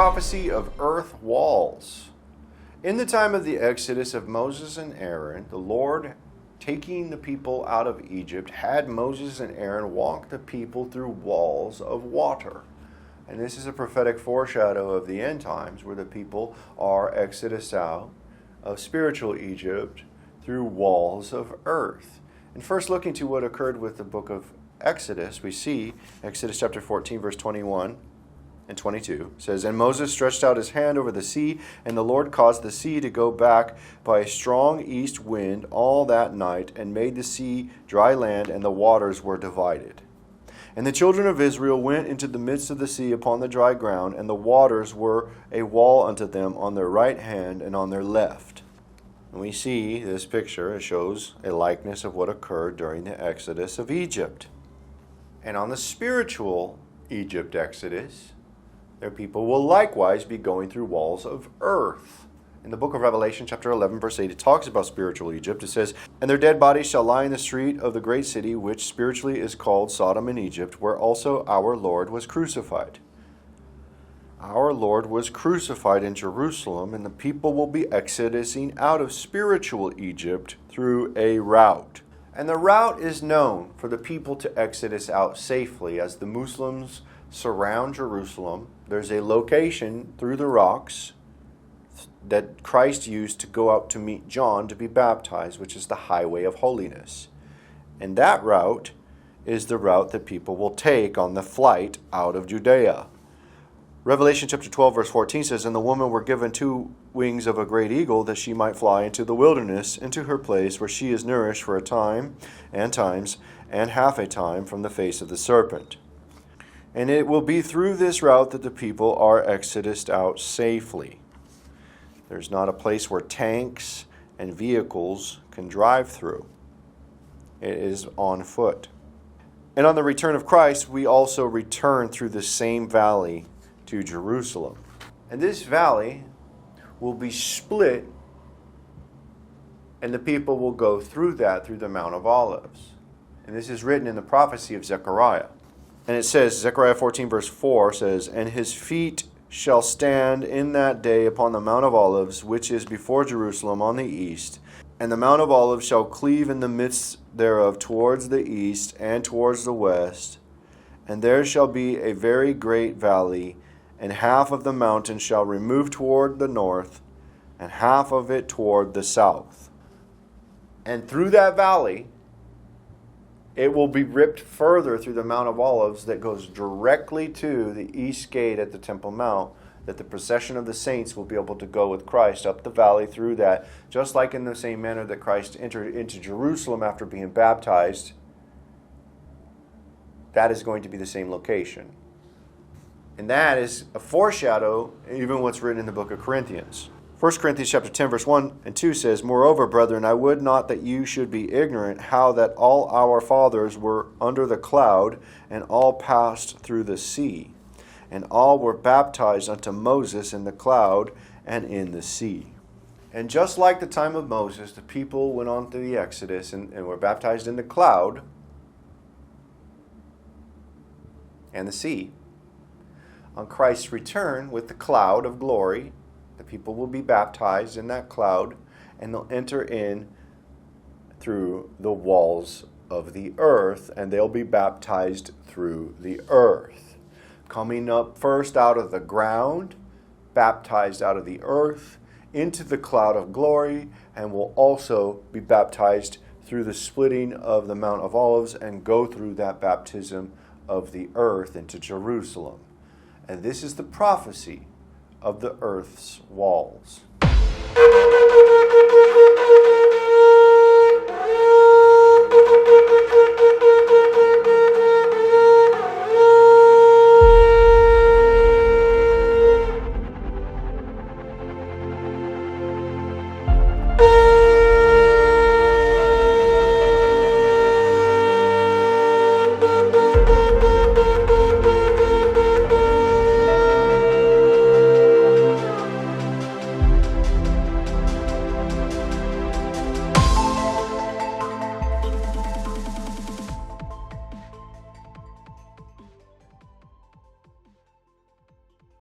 prophecy of earth walls. In the time of the exodus of Moses and Aaron, the Lord, taking the people out of Egypt, had Moses and Aaron walk the people through walls of water. And this is a prophetic foreshadow of the end times, where the people are exodus out of spiritual Egypt through walls of earth. And first, looking to what occurred with the book of Exodus, we see Exodus chapter 14, verse 21 and 22 says, "And Moses stretched out his hand over the sea, and the Lord caused the sea to go back by a strong east wind all that night, and made the sea dry land, and the waters were divided. And the children of Israel went into the midst of the sea upon the dry ground, and the waters were a wall unto them on their right hand and on their left." And we see this picture. It shows a likeness of what occurred during the exodus of Egypt. And on the spiritual Egypt exodus, their people will likewise be going through walls of earth. In the book of Revelation, chapter 11, verse 8, it talks about spiritual Egypt. It says, "And their dead bodies shall lie in the street of the great city, which spiritually is called Sodom and Egypt, where also our Lord was crucified." Our Lord was crucified in Jerusalem, and the people will be exodusing out of spiritual Egypt through a route. And the route is known for the people to exodus out safely as the Muslims surround Jerusalem. There's a location through the rocks that Christ used to go out to meet John to be baptized, which is the highway of holiness. And that route is the route that people will take on the flight out of Judea. Revelation chapter 12, verse 14 says, "And the woman were given 2 wings of a great eagle, that she might fly into the wilderness, into her place where she is nourished for a time, and times, and half a time from the face of the serpent." And it will be through this route that the people are exodused out safely. There's not a place where tanks and vehicles can drive through. It is on foot. And on the return of Christ, we also return through the same valley to Jerusalem. And this valley will be split, and the people will go through that through the Mount of Olives. And this is written in the prophecy of Zechariah. And it says, Zechariah 14 verse 4 says, "And his feet shall stand in that day upon the Mount of Olives, which is before Jerusalem on the east. And the Mount of Olives shall cleave in the midst thereof towards the east and towards the west. And there shall be a very great valley, and half of the mountain shall remove toward the north, and half of it toward the south." And through that valley, it will be ripped further through the Mount of Olives that goes directly to the east gate at the Temple Mount, that the procession of the saints will be able to go with Christ up the valley through that, just like in the same manner that Christ entered into Jerusalem after being baptized. That is going to be the same location. And that is a foreshadow, even what's written in the book of Corinthians. 1 Corinthians chapter 10, verse 1 and 2 says, "Moreover, brethren, I would not that you should be ignorant how that all our fathers were under the cloud, and all passed through the sea. And all were baptized unto Moses in the cloud and in the sea." And just like the time of Moses, the people went on through the Exodus and were baptized in the cloud and the sea. On Christ's return with the cloud of glory, the people will be baptized in that cloud, and they'll enter in through the walls of the earth, and they'll be baptized through the earth. Coming up first out of the ground, baptized out of the earth, into the cloud of glory, and will also be baptized through the splitting of the Mount of Olives and go through that baptism of the earth into Jerusalem. And this is the prophecy of the earth's walls.